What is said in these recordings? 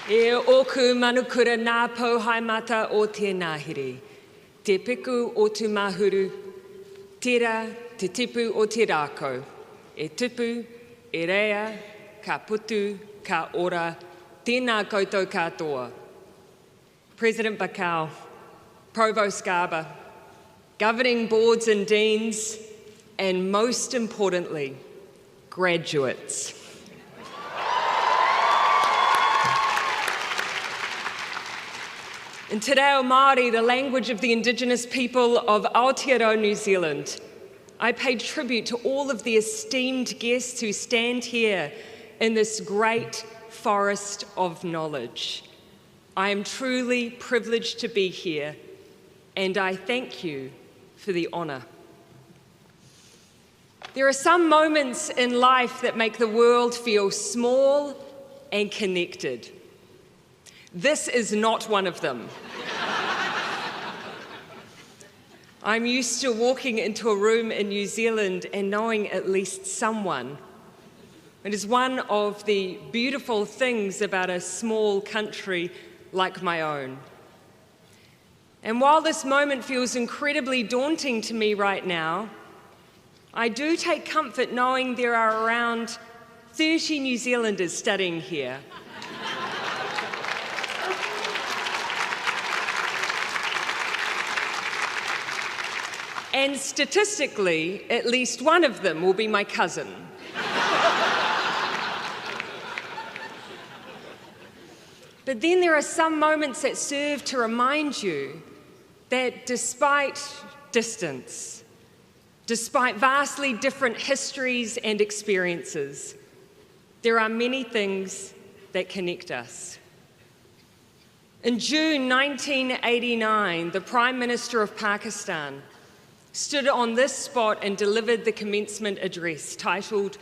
E oku manukura nā pauhaimata o tēnā here. Te piku o tu mahuru, tira te tipu o te rākau. E tipu, e rea, ka putu, ka ora, tēnā koutou katoa. President Bakau, Provost Garber, governing boards and deans, and most importantly, graduates. In Te Reo Māori, the language of the Indigenous people of Aotearoa, New Zealand, I pay tribute to all of the esteemed guests who stand here in this great forest of knowledge. I am truly privileged to be here, and I thank you for the honour. There are some moments in life that make the world feel small and connected. This is not one of them. I'm used to walking into a room in New Zealand and knowing at least someone. It is one of the beautiful things about a small country like my own. And while this moment feels incredibly daunting to me right now, I do take comfort knowing there are around 30 New Zealanders studying here. And statistically, at least one of them will be my cousin. But then there are some moments that serve to remind you that despite distance, despite vastly different histories and experiences, there are many things that connect us. In June 1989, the Prime Minister of Pakistan stood on this spot and delivered the commencement address titled,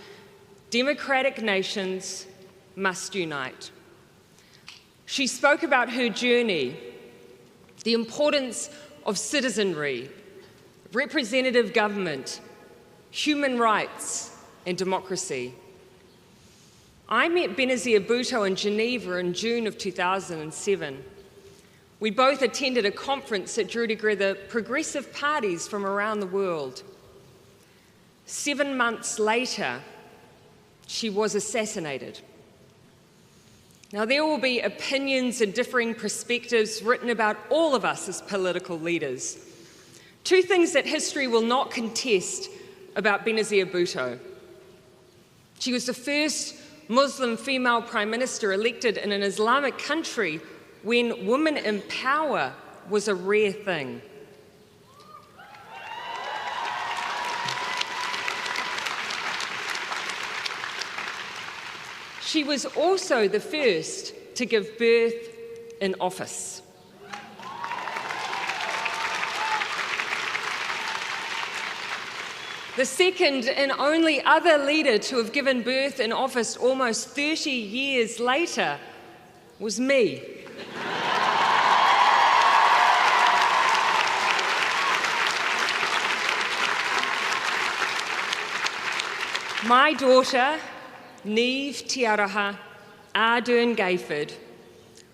"Democratic Nations Must Unite." She spoke about her journey, the importance of citizenry, representative government, human rights, and democracy. I met Benazir Bhutto in Geneva in June of 2007. We both attended a conference that drew together progressive parties from around the world. 7 months later, she was assassinated. Now, there will be opinions and differing perspectives written about all of us as political leaders. Two things that history will not contest about Benazir Bhutto. She was the first Muslim female prime minister elected in an Islamic country when women in power was a rare thing. She was also the first to give birth in office. The second and only other leader to have given birth in office almost 30 years later was me. My daughter, Niamh Tiaraha Ardern Gayford,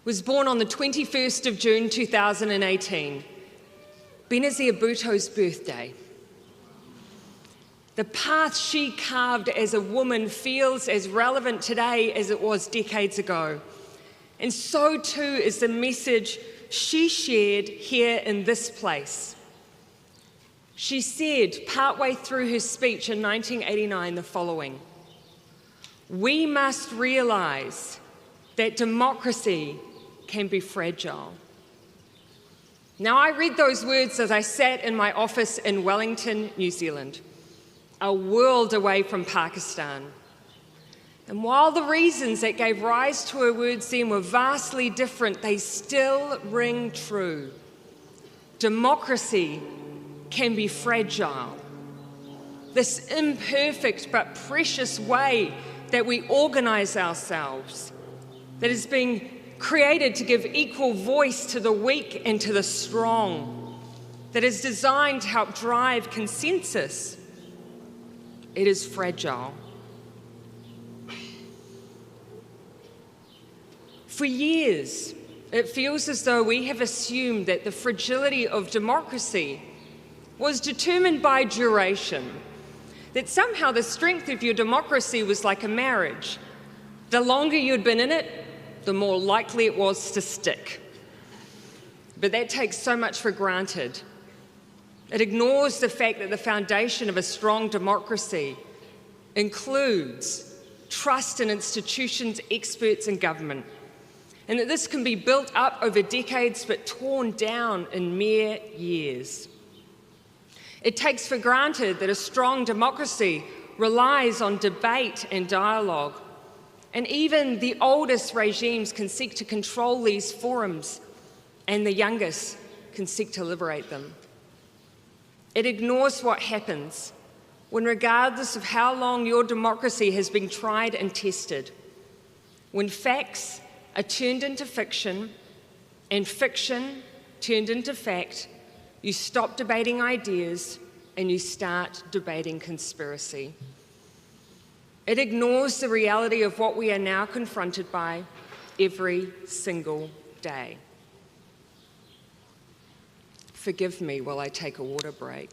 was born on the 21st of June 2018, Benazir Bhutto's birthday. The path she carved as a woman feels as relevant today as it was decades ago. And so too is the message she shared here in this place. She said, partway through her speech in 1989, the following: "We must realise that democracy can be fragile." Now, I read those words as I sat in my office in Wellington, New Zealand, a world away from Pakistan. And while the reasons that gave rise to her words then were vastly different, they still ring true. Democracy can be fragile. This imperfect but precious way that we organise ourselves, that is being created to give equal voice to the weak and to the strong, that is designed to help drive consensus, it is fragile. For years, it feels as though we have assumed that the fragility of democracy was determined by duration, that somehow the strength of your democracy was like a marriage. The longer you'd been in it, the more likely it was to stick. But that takes so much for granted. It ignores the fact that the foundation of a strong democracy includes trust in institutions, experts, and government, and that this can be built up over decades but torn down in mere years. It takes for granted that a strong democracy relies on debate and dialogue, and even the oldest regimes can seek to control these forums, and the youngest can seek to liberate them. It ignores what happens when, regardless of how long your democracy has been tried and tested, when facts are turned into fiction and fiction turned into fact, you stop debating ideas and you start debating conspiracy. It ignores the reality of what we are now confronted by every single day. Forgive me while I take a water break.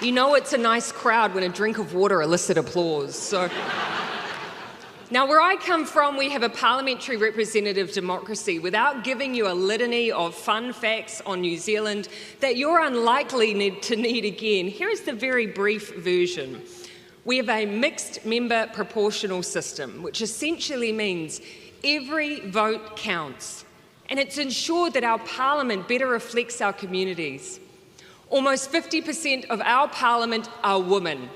You know it's a nice crowd when a drink of water elicits applause. So. Now, where I come from, we have a parliamentary representative democracy. Without giving you a litany of fun facts on New Zealand that you're unlikely to need again, here is the very brief version. We have a mixed member proportional system, which essentially means every vote counts, and it's ensured that our parliament better reflects our communities. Almost 50% of our parliament are women.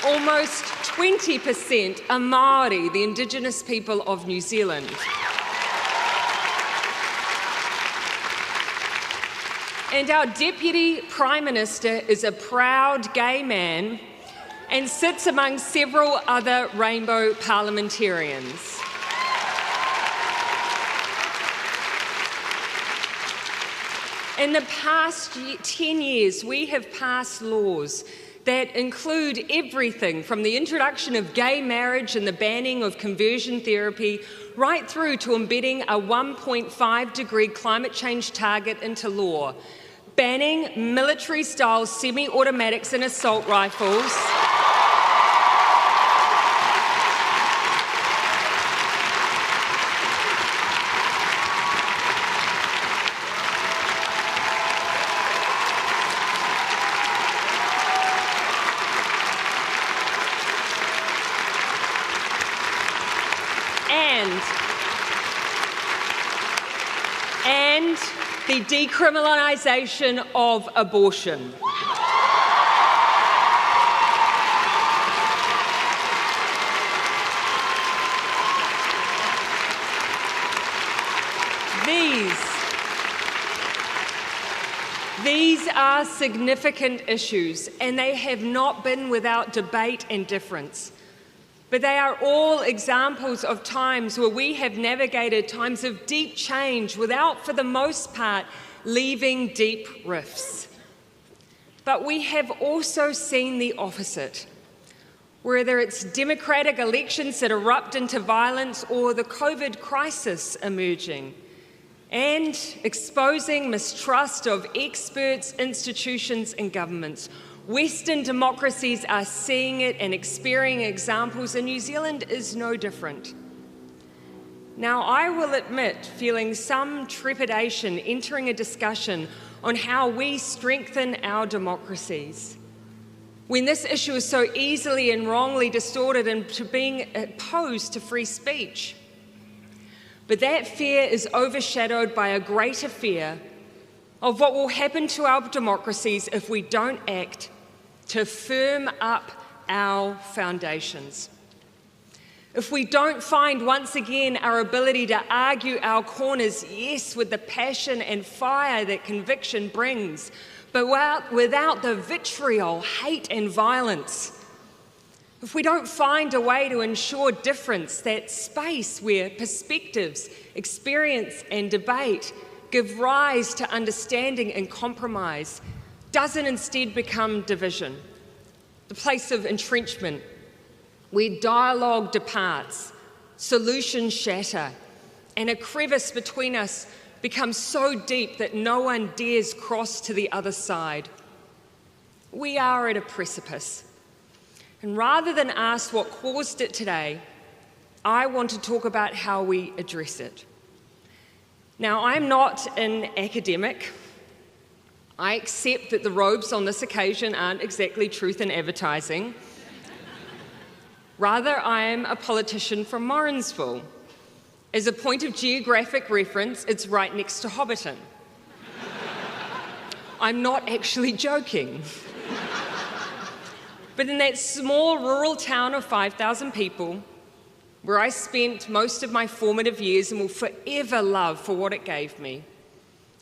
Almost 20% are Māori, the Indigenous people of New Zealand. And our Deputy Prime Minister is a proud gay man and sits among several other rainbow parliamentarians. In the past 10 years, we have passed laws that include everything from the introduction of gay marriage and the banning of conversion therapy, right through to embedding a 1.5-degree climate change target into law, banning military-style semi-automatics and assault rifles, and the decriminalisation of abortion. These are significant issues, and they have not been without debate and difference. But they are all examples of times where we have navigated times of deep change without, for the most part, leaving deep rifts. But we have also seen the opposite, whether it's democratic elections that erupt into violence or the COVID crisis emerging, and exposing mistrust of experts, institutions, and governments. Western democracies are seeing it and experiencing examples, and New Zealand is no different. Now, I will admit feeling some trepidation entering a discussion on how we strengthen our democracies, when this issue is so easily and wrongly distorted into being opposed to free speech. But that fear is overshadowed by a greater fear of what will happen to our democracies if we don't act to firm up our foundations. If we don't find once again our ability to argue our corners, yes, with the passion and fire that conviction brings, but without the vitriol, hate and violence, if we don't find a way to ensure difference, that space where perspectives, experience and debate give rise to understanding and compromise, doesn't instead become division, the place of entrenchment, where dialogue departs, solutions shatter, and a crevice between us becomes so deep that no one dares cross to the other side. We are at a precipice. And rather than ask what caused it today, I want to talk about how we address it. Now, I'm not an academic. I accept that the robes on this occasion aren't exactly truth in advertising. Rather, I am a politician from Morrinsville. As a point of geographic reference, it's right next to Hobbiton. I'm not actually joking. But in that small rural town of 5,000 people, where I spent most of my formative years and will forever love for what it gave me,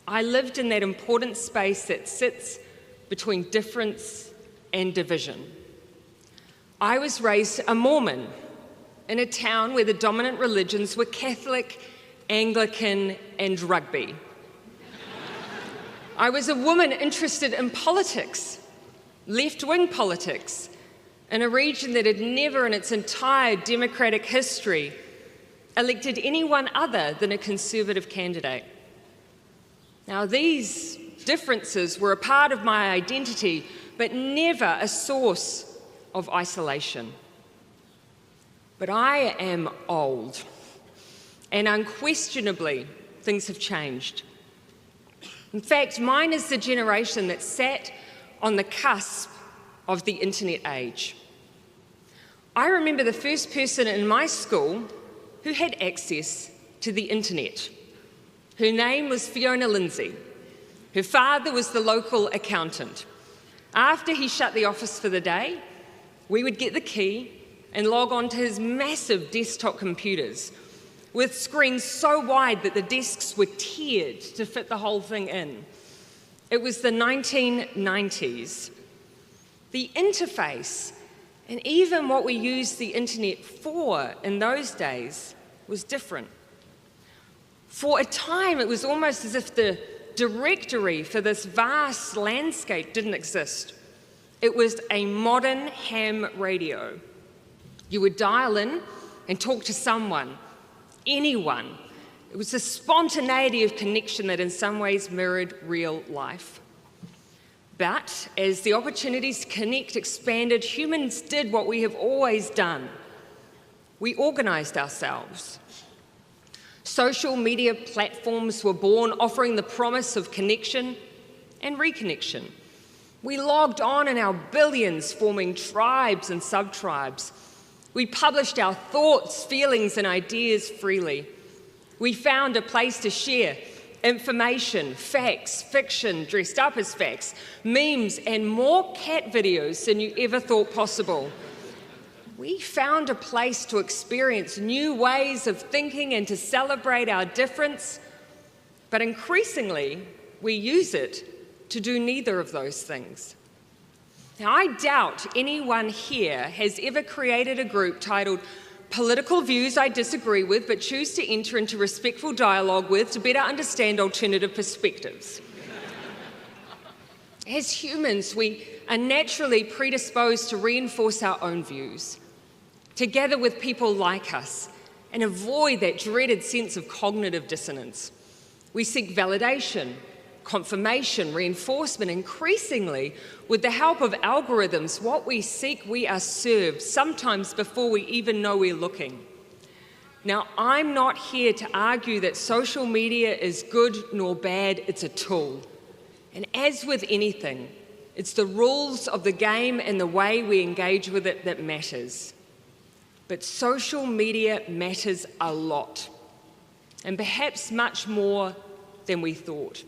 I lived in that important space that sits between difference and division. I was raised a Mormon in a town where the dominant religions were Catholic, Anglican, and rugby. I was a woman interested in politics, left-wing politics, in a region that had never in its entire democratic history elected anyone other than a conservative candidate. Now, these differences were a part of my identity, but never a source of isolation. But I am old, and unquestionably, things have changed. In fact, mine is the generation that sat on the cusp of the internet age. I remember the first person in my school who had access to the internet. Her name was Fiona Lindsay. Her father was the local accountant. After he shut the office for the day, we would get the key and log on to his massive desktop computers with screens so wide that the desks were tiered to fit the whole thing in. It was the 1990s. The interface, and even what we used the internet for in those days, was different. For a time, it was almost as if the directory for this vast landscape didn't exist. It was a modern ham radio. You would dial in and talk to someone, anyone. It was a spontaneity of connection that in some ways mirrored real life. But as the opportunities to connect expanded, humans did what we have always done. We organised ourselves. Social media platforms were born, offering the promise of connection and reconnection. We logged on in our billions, forming tribes and sub-tribes. We published our thoughts, feelings, and ideas freely. We found a place to share information, facts, fiction dressed up as facts, memes, and more cat videos than you ever thought possible. We found a place to experience new ways of thinking and to celebrate our difference, but increasingly, we use it to do neither of those things. Now, I doubt anyone here has ever created a group titled Political Views I Disagree With but Choose to Enter into Respectful Dialogue With to Better Understand Alternative Perspectives. As humans, we are naturally predisposed to reinforce our own views, to gather with people like us and avoid that dreaded sense of cognitive dissonance. We seek validation, confirmation, reinforcement. Increasingly, with the help of algorithms, what we seek, we are served, sometimes before we even know we're looking. Now, I'm not here to argue that social media is good nor bad, it's a tool. And as with anything, it's the rules of the game and the way we engage with it that matters. But social media matters a lot, and perhaps much more than we thought.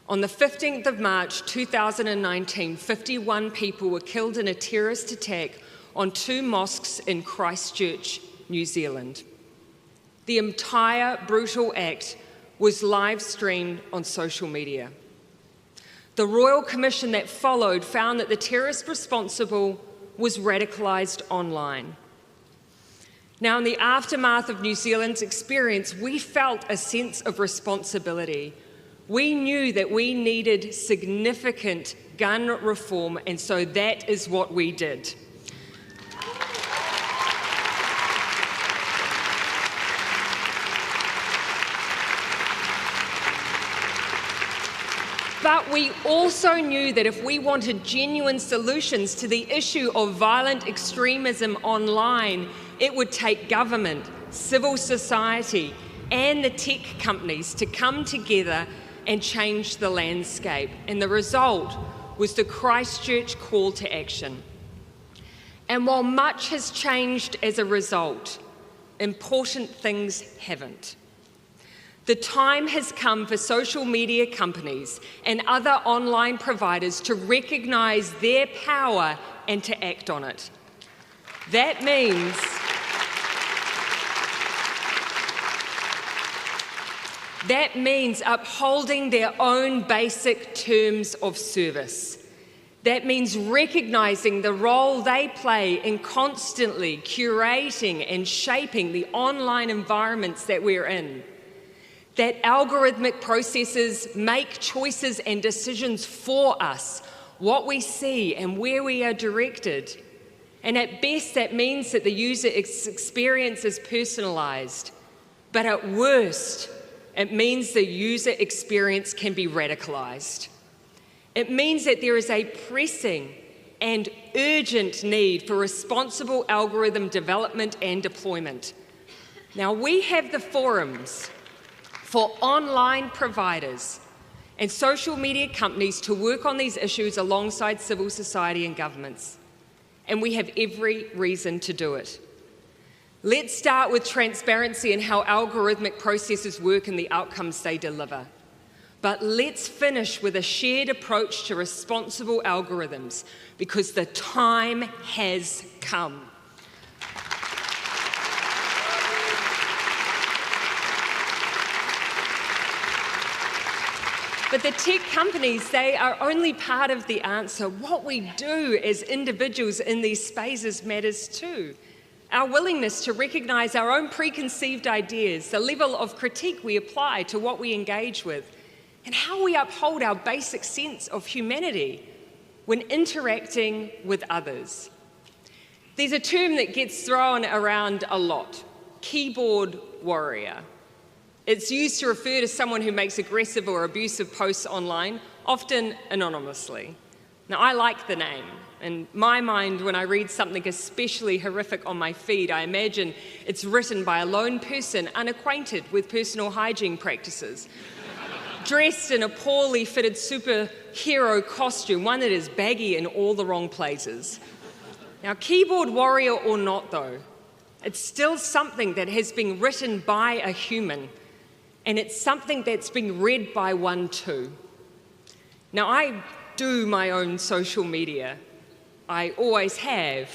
On the 15th of March 2019, 51 people were killed in a terrorist attack on 2 mosques in Christchurch, New Zealand. The entire brutal act was live streamed on social media. The Royal Commission that followed found that the terrorists responsible was radicalised online. Now, in the aftermath of New Zealand's experience, we felt a sense of responsibility. We knew that we needed significant gun reform, and so that is what we did. But we also knew that if we wanted genuine solutions to the issue of violent extremism online, it would take government, civil society, and the tech companies to come together and change the landscape. And the result was the Christchurch call to action. And while much has changed as a result, important things haven't. The time has come for social media companies and other online providers to recognise their power and to act on it. That means upholding their own basic terms of service. That means recognising the role they play in constantly curating and shaping the online environments that we're in. That algorithmic processes make choices and decisions for us, what we see and where we are directed. And at best, that means that the user experience is personalised. But at worst, it means the user experience can be radicalised. It means that there is a pressing and urgent need for responsible algorithm development and deployment. Now, we have the forums for online providers and social media companies to work on these issues alongside civil society and governments. And we have every reason to do it. Let's start with transparency and how algorithmic processes work and the outcomes they deliver. But let's finish with a shared approach to responsible algorithms, because the time has come. But the tech companies, they are only part of the answer. What we do as individuals in these spaces matters too. Our willingness to recognise our own preconceived ideas, the level of critique we apply to what we engage with, and how we uphold our basic sense of humanity when interacting with others. There's a term that gets thrown around a lot: keyboard warrior. It's used to refer to someone who makes aggressive or abusive posts online, often anonymously. Now, I like the name. In my mind, when I read something especially horrific on my feed, I imagine it's written by a lone person unacquainted with personal hygiene practices, dressed in a poorly fitted superhero costume, one that is baggy in all the wrong places. Now, keyboard warrior or not, though, it's still something that has been written by a human, and it's something that's been read by one too. Now, I do my own social media. I always have.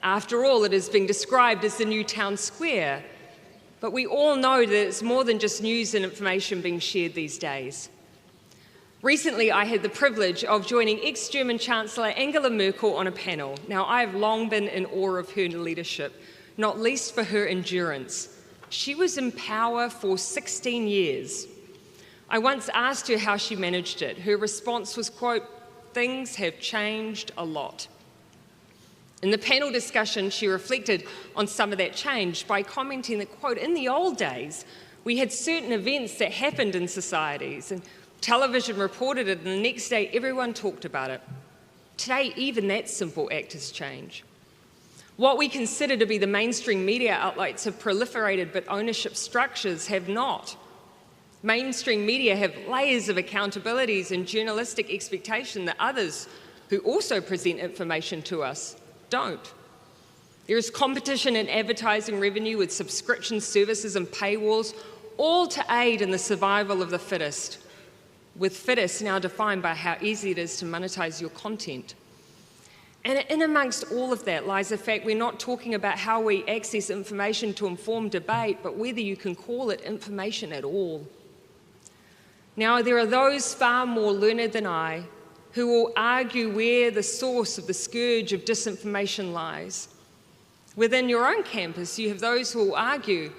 After all, it has been described as the new town square. But we all know that it's more than just news and information being shared these days. Recently, I had the privilege of joining ex-German Chancellor Angela Merkel on a panel. Now, I have long been in awe of her leadership, not least for her endurance. She was in power for 16 years. I once asked her how she managed it. Her response was, quote, "Things have changed a lot." In the panel discussion, she reflected on some of that change by commenting that, quote, "In the old days, we had certain events that happened in societies, and television reported it, and the next day everyone talked about it. Today, even that simple act has changed. What we consider to be the mainstream media outlets have proliferated, but ownership structures have not. Mainstream media have layers of accountabilities and journalistic expectation that others who also present information to us don't. There is competition in advertising revenue with subscription services and paywalls, all to aid in the survival of the fittest, with fittest now defined by how easy it is to monetize your content. And in amongst all of that lies the fact we're not talking about how we access information to inform debate, but whether you can call it information at all. Now, there are those far more learned than I who will argue where the source of the scourge of disinformation lies. Within your own campus, you have those who will argue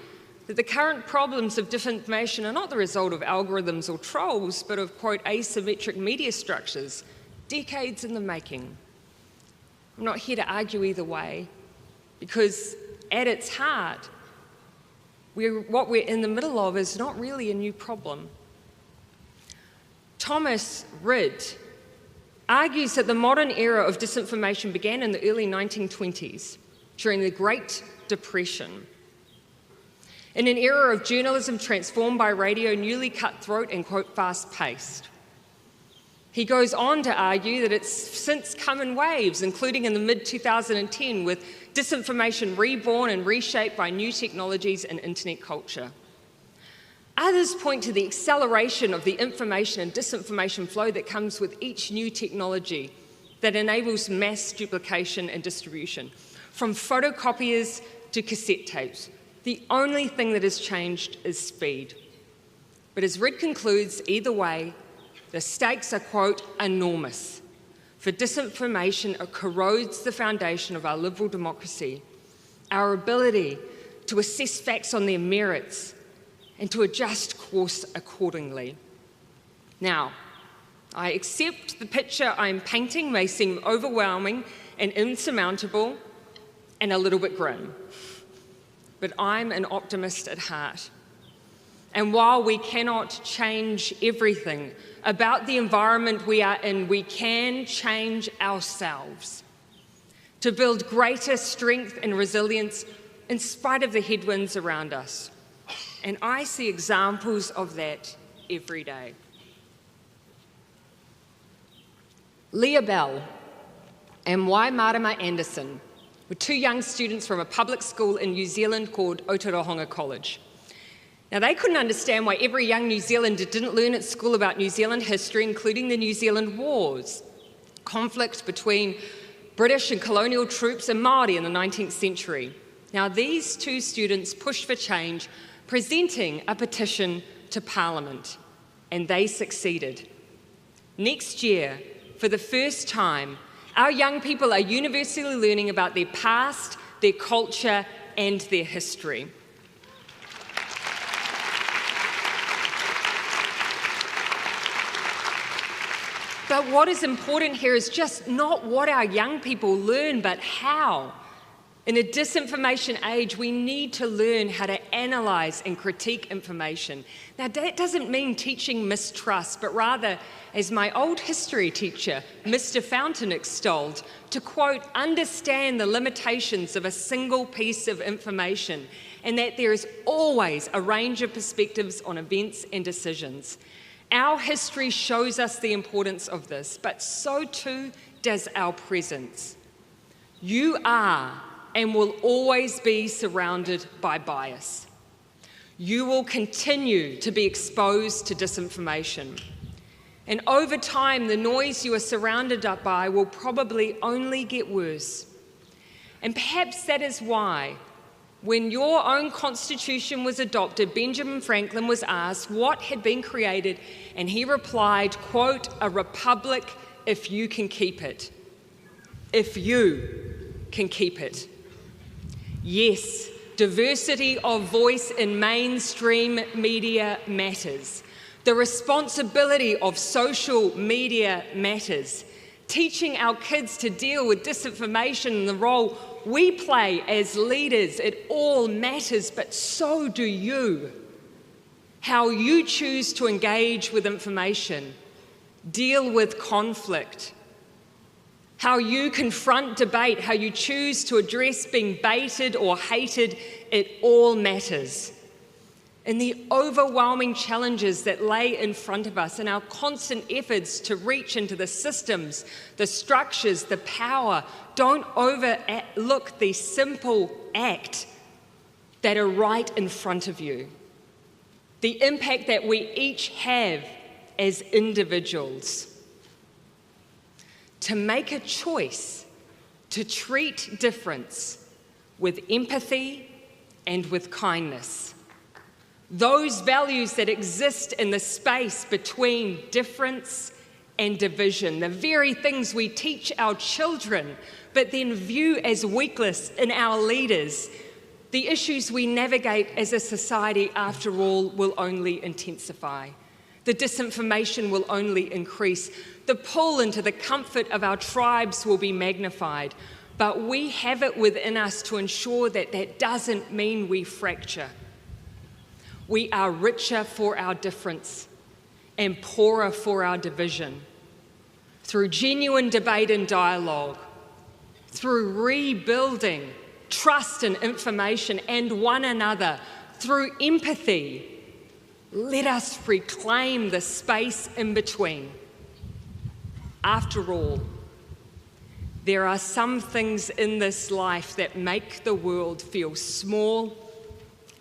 that the current problems of disinformation are not the result of algorithms or trolls, but of, quote, asymmetric media structures, decades in the making. I'm not here to argue either way, because at its heart, what we're in the middle of is not really a new problem. Thomas Rid argues that the modern era of disinformation began in the early 1920s, during the Great Depression. In an era of journalism transformed by radio, newly cutthroat and, quote, fast-paced. He goes on to argue that it's since come in waves, including in the mid-2010, with disinformation reborn and reshaped by new technologies and internet culture. Others point to the acceleration of the information and disinformation flow that comes with each new technology that enables mass duplication and distribution, from photocopiers to cassette tapes. The only thing that has changed is speed. But as Rid concludes, either way, the stakes are, quote, enormous. For disinformation corrodes the foundation of our liberal democracy, our ability to assess facts on their merits and to adjust course accordingly. Now, I accept the picture I'm painting may seem overwhelming and insurmountable and a little bit grim. But I'm an optimist at heart. And while we cannot change everything about the environment we are in, we can change ourselves to build greater strength and resilience in spite of the headwinds around us. And I see examples of that every day. Leah Bell and Marama Anderson were two young students from a public school in New Zealand called Otorohanga College. Now, they couldn't understand why every young New Zealander didn't learn at school about New Zealand history, including the New Zealand Wars, conflict between British and colonial troops and Māori in the 19th century. Now, these two students pushed for change, presenting a petition to Parliament, and they succeeded. Next year, for the first time, our young people are universally learning about their past, their culture, and their history. But what is important here is just not what our young people learn, but how. In a disinformation age, we need to learn how to analyse and critique information. Now, that doesn't mean teaching mistrust, but rather, as my old history teacher, Mr. Fountain, extolled, to, quote, understand the limitations of a single piece of information, and that there is always a range of perspectives on events and decisions. Our history shows us the importance of this, but so too does our present. You are and will always be surrounded by bias. You will continue to be exposed to disinformation. And over time, the noise you are surrounded by will probably only get worse. And perhaps that is why, when your own constitution was adopted, Benjamin Franklin was asked what had been created, and he replied, quote, a republic if you can keep it. If you can keep it. Yes, diversity of voice in mainstream media matters. The responsibility of social media matters. Teaching our kids to deal with disinformation and the role we play as leaders, it all matters, but so do you. How you choose to engage with information, deal with conflict, how you confront debate, how you choose to address being baited or hated, it all matters. In the overwhelming challenges that lay in front of us and our constant efforts to reach into the systems, the structures, the power, don't overlook the simple act that are right in front of you. The impact that we each have as individuals. To make a choice to treat difference with empathy and with kindness. Those values that exist in the space between difference and division, the very things we teach our children, but then view as weakness in our leaders, the issues we navigate as a society, after all, will only intensify. The disinformation will only increase. The pull into the comfort of our tribes will be magnified. But we have it within us to ensure that that doesn't mean we fracture. We are richer for our difference and poorer for our division. Through genuine debate and dialogue, through rebuilding trust and information and one another, through empathy, let us reclaim the space in between. After all, there are some things in this life that make the world feel small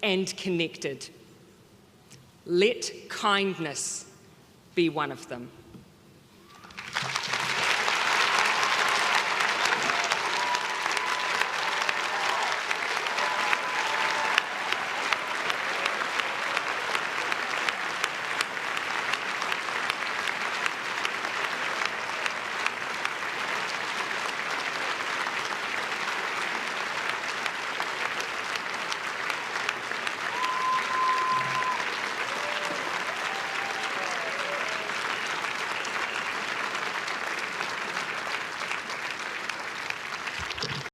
and connected. Let kindness be one of them.